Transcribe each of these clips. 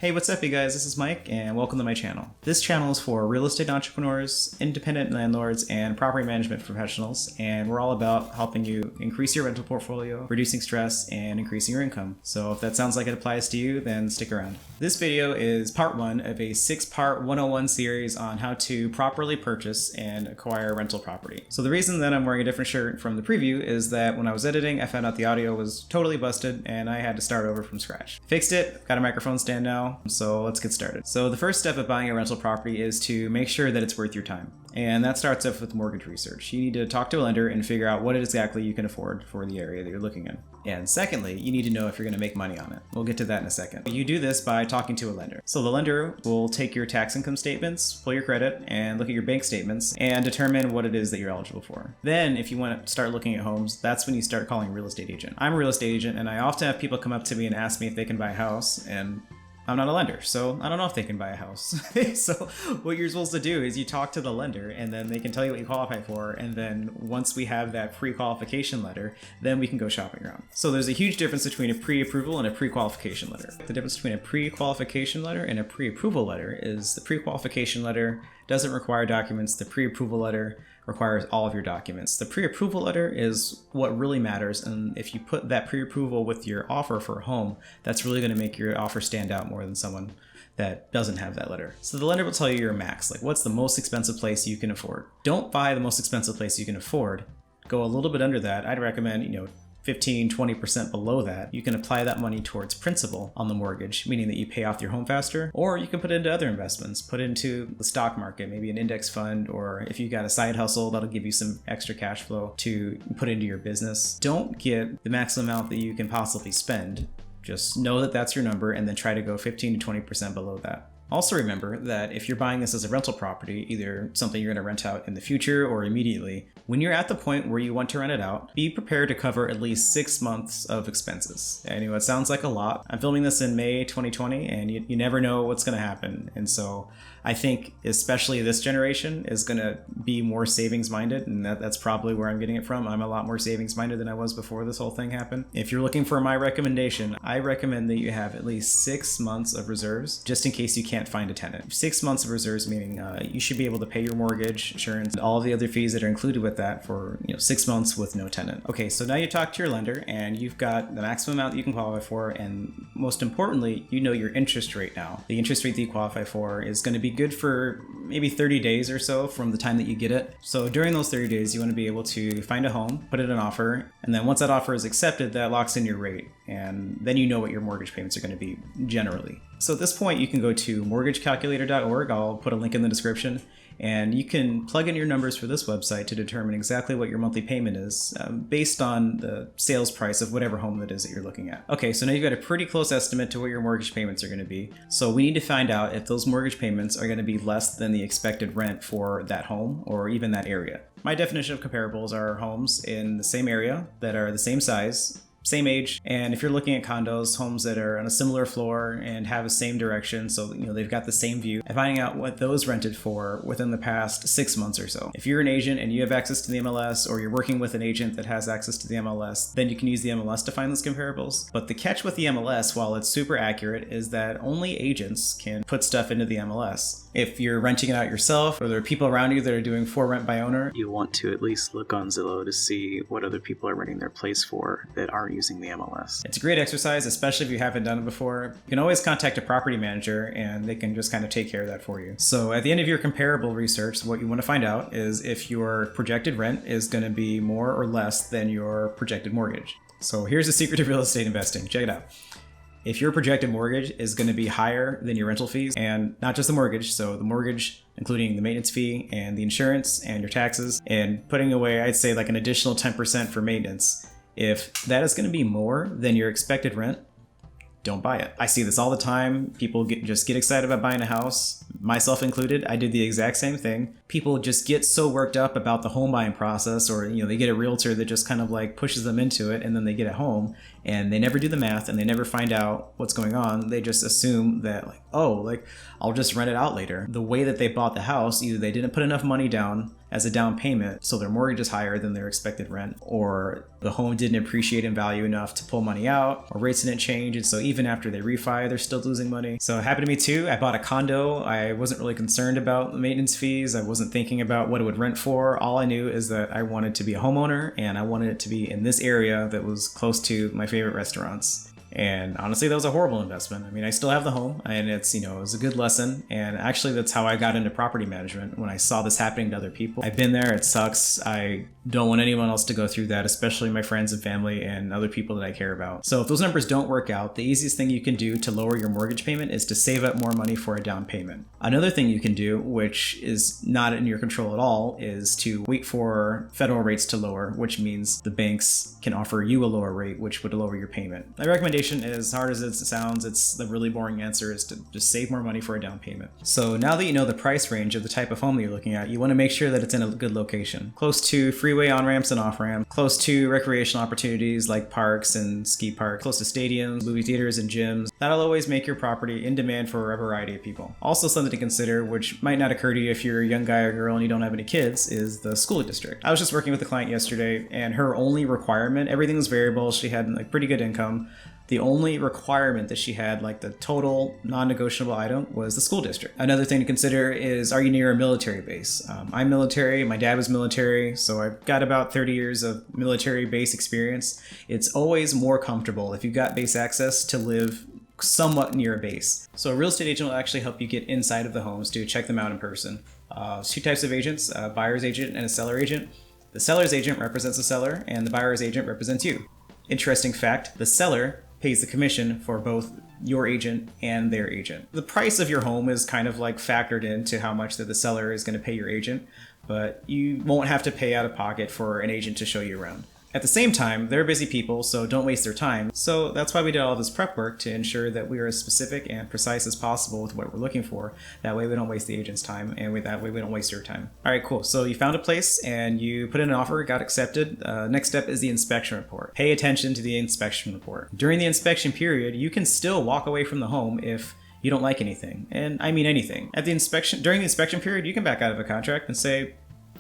Hey, what's up you guys? This is Mike and welcome to my channel. This channel is for real estate entrepreneurs, independent landlords, and property management professionals, and we're all about helping you increase your rental portfolio, reducing stress, and increasing your income. So if that sounds like it applies to you, then stick around. This video is part 1 of a 6-part 101 series on how to properly purchase and acquire rental property. So the reason that I'm wearing a different shirt from the preview is that when I was editing, I found out the audio was totally busted and I had to start over from scratch. Fixed it, got a microphone stand now, so let's get started. So the first step of buying a rental property is to make sure that it's worth your time. And that starts off with mortgage research. You need to talk to a lender and figure out what exactly you can afford for the area that you're looking in. And secondly, you need to know if you're going to make money on it. We'll get to that in a second. You do this by talking to a lender. So the lender will take your tax income statements, pull your credit, and look at your bank statements and determine what it is that you're eligible for. Then if you want to start looking at homes, that's when you start calling a real estate agent. I'm a real estate agent and I often have people come up to me and ask me if they can buy a house, and I'm not a lender, so I don't know if they can buy a house. So what you're supposed to do is you talk to the lender and then they can tell you what you qualify for, and then once we have that pre-qualification letter, then we can go shopping around. So there's a huge difference between a pre-approval and a pre-qualification letter. The difference between a pre-qualification letter and a pre-approval letter is the pre-qualification letter doesn't require documents. The pre-approval letter requires all of your documents. The pre-approval letter is what really matters, and if you put that pre-approval with your offer for a home, that's really going to make your offer stand out more than someone that doesn't have that letter. So the lender will tell you your max, like what's the most expensive place you can afford. Don't buy the most expensive place you can afford. Go a little bit under that. I'd recommend, 15-20% below that. You can apply that money towards principal on the mortgage, meaning that you pay off your home faster, or you can put it into other investments, put it into the stock market, maybe an index fund, or if you've got a side hustle, that'll give you some extra cash flow to put into your business. Don't get the maximum amount that you can possibly spend. Just know that that's your number and then try to go 15-20% below that. Also remember that if you're buying this as a rental property, either something you're going to rent out in the future or immediately, when you're at the point where you want to rent it out, be prepared to cover at least 6 months of expenses. I know it sounds like a lot. I'm filming this in May 2020 and you never know what's going to happen. And so I think especially this generation is going to be more savings minded, and that's probably where I'm getting it from. I'm a lot more savings minded than I was before this whole thing happened. If you're looking for my recommendation, I recommend that you have at least 6 months of reserves just in case you can't find a tenant. 6 months of reserves meaning you should be able to pay your mortgage, insurance, and all of the other fees that are included with that for 6 months with no tenant. Okay, so now you talk to your lender and you've got the maximum amount that you can qualify for, and most importantly, you know your interest rate now. The interest rate that you qualify for is going to be good for maybe 30 days or so from the time that you get it. So during those 30 days, you want to be able to find a home, put in an offer, and then once that offer is accepted, that locks in your rate, and then you know what your mortgage payments are going to be generally. So at this point, you can go to mortgagecalculator.org. I'll put a link in the description. And you can plug in your numbers for this website to determine exactly what your monthly payment is based on the sales price of whatever home that is that you're looking at. Okay, so now you've got a pretty close estimate to what your mortgage payments are going to be. So we need to find out if those mortgage payments are going to be less than the expected rent for that home or even that area. My definition of comparables are homes in the same area that are the same size, same age, and if you're looking at condos, homes that are on a similar floor and have the same direction, so they've got the same view, and finding out what those rented for within the past 6 months or so. If you're an agent and you have access to the MLS, or you're working with an agent that has access to the MLS, then you can use the MLS to find those comparables. But the catch with the MLS, while it's super accurate, is that only agents can put stuff into the MLS. If you're renting it out yourself, or there are people around you that are doing for rent by owner, you want to at least look on Zillow to see what other people are renting their place for that aren't using the MLS. It's a great exercise, especially if you haven't done it before. You can always contact a property manager and they can just kind of take care of that for you. So at the end of your comparable research, what you want to find out is if your projected rent is going to be more or less than your projected mortgage. So here's the secret of real estate investing. Check it out. If your projected mortgage is going to be higher than your rental fees, and not just the mortgage, so the mortgage, including the maintenance fee and the insurance and your taxes, and putting away, I'd say like an additional 10% for maintenance, if that is going to be more than your expected rent, don't buy it. I see this all the time. People just get excited about buying a house, myself included. I did the exact same thing. People just get so worked up about the home buying process, or they get a realtor that just kind of like pushes them into it, and then they get it home and they never do the math and they never find out what's going on. They just assume that I'll just rent it out later. The way that they bought the house, either they didn't put enough money down as a down payment, so their mortgage is higher than their expected rent, or the home didn't appreciate in value enough to pull money out, or rates didn't change, and so even after they refi, they're still losing money. So it happened to me too. I bought a condo. I wasn't really concerned about the maintenance fees. I wasn't thinking about what it would rent for. All I knew is that I wanted to be a homeowner, and I wanted it to be in this area that was close to my favorite restaurants. And honestly, that was a horrible investment. I mean, I still have the home, and it's, it was a good lesson. And actually, that's how I got into property management, when I saw this happening to other people. I've been there. It sucks. I don't want anyone else to go through that, especially my friends and family and other people that I care about. So if those numbers don't work out, the easiest thing you can do to lower your mortgage payment is to save up more money for a down payment. Another thing you can do, which is not in your control at all, is to wait for federal rates to lower, which means the banks can offer you a lower rate, which would lower your payment. My recommendation, as hard as it sounds, it's the really boring answer, is to just save more money for a down payment. So now that you know the price range of the type of home that you're looking at, you want to make sure that it's in a good location, close to freeway on-ramps and off-ramps, close to recreational opportunities like parks and ski parks, close to stadiums, movie theaters, and gyms. That'll always make your property in demand for a variety of people. Also, something to consider, which might not occur to you if you're a young guy or girl and you don't have any kids, is the school district. I was just working with a client yesterday, and her only requirement, everything was variable, she had pretty good income. The only requirement that she had, the total non-negotiable item, was the school district. Another thing to consider is, are you near a military base? I'm military, my dad was military, so I've got about 30 years of military base experience. It's always more comfortable if you've got base access to live somewhat near a base. So a real estate agent will actually help you get inside of the homes to check them out in person. Two types of agents, a buyer's agent and a seller agent. The seller's agent represents the seller, and the buyer's agent represents you. Interesting fact, the seller pays the commission for both your agent and their agent. The price of your home is kind of factored into how much that the seller is going to pay your agent, but you won't have to pay out of pocket for an agent to show you around. At the same time, they're busy people, so don't waste their time. So that's why we did all this prep work, to ensure that we are as specific and precise as possible with what we're looking for. That way we don't waste the agent's time, and that way we don't waste your time. All right, cool. So you found a place and you put in an offer, got accepted. Next step is the inspection report. Pay attention to the inspection report. During the inspection period, you can still walk away from the home if you don't like anything. And I mean anything. During the inspection period, you can back out of a contract and say,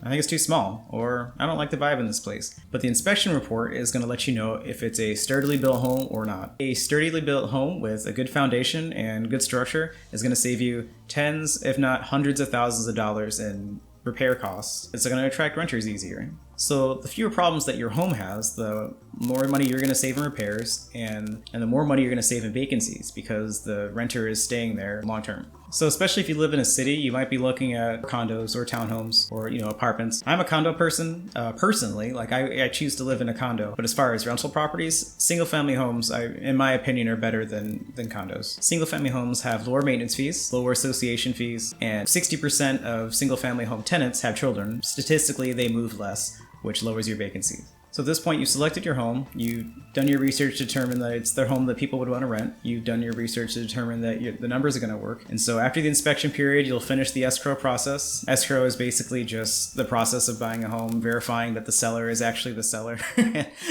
I think it's too small, or I don't like the vibe in this place. But the inspection report is going to let you know if it's a sturdily built home or not. A sturdily built home with a good foundation and good structure is going to save you tens, if not hundreds of thousands of dollars in repair costs. It's going to attract renters easier. So the fewer problems that your home has, the more money you're going to save in repairs, and the more money you're going to save in vacancies, because the renter is staying there long term. So especially if you live in a city, you might be looking at condos or townhomes or apartments. I'm a condo person personally. I choose to live in a condo. But as far as rental properties, single family homes, in my opinion, are better than condos. Single family homes have lower maintenance fees, lower association fees, and 60% of single family home tenants have children. Statistically, they move less, which lowers your vacancy. So at this point, you've selected your home, you've done your research to determine that it's their home that people would want to rent, you've done your research to determine that the numbers are going to work. And so after the inspection period, you'll finish the escrow process. Escrow is basically just the process of buying a home, verifying that the seller is actually the seller.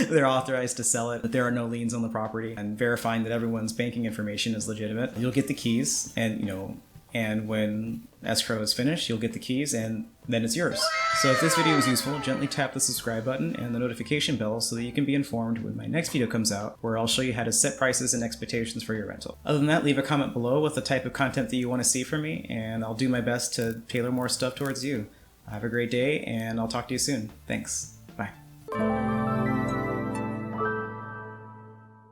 They're authorized to sell it, that there are no liens on the property, and verifying that everyone's banking information is legitimate. You'll get the keys, and when escrow is finished, you'll get the keys, and then it's yours. So if this video was useful, gently tap the subscribe button and the notification bell so that you can be informed when my next video comes out, where I'll show you how to set prices and expectations for your rental. Other than that, leave a comment below with the type of content that you want to see from me, and I'll do my best to tailor more stuff towards you. Have a great day, and I'll talk to you soon. Thanks.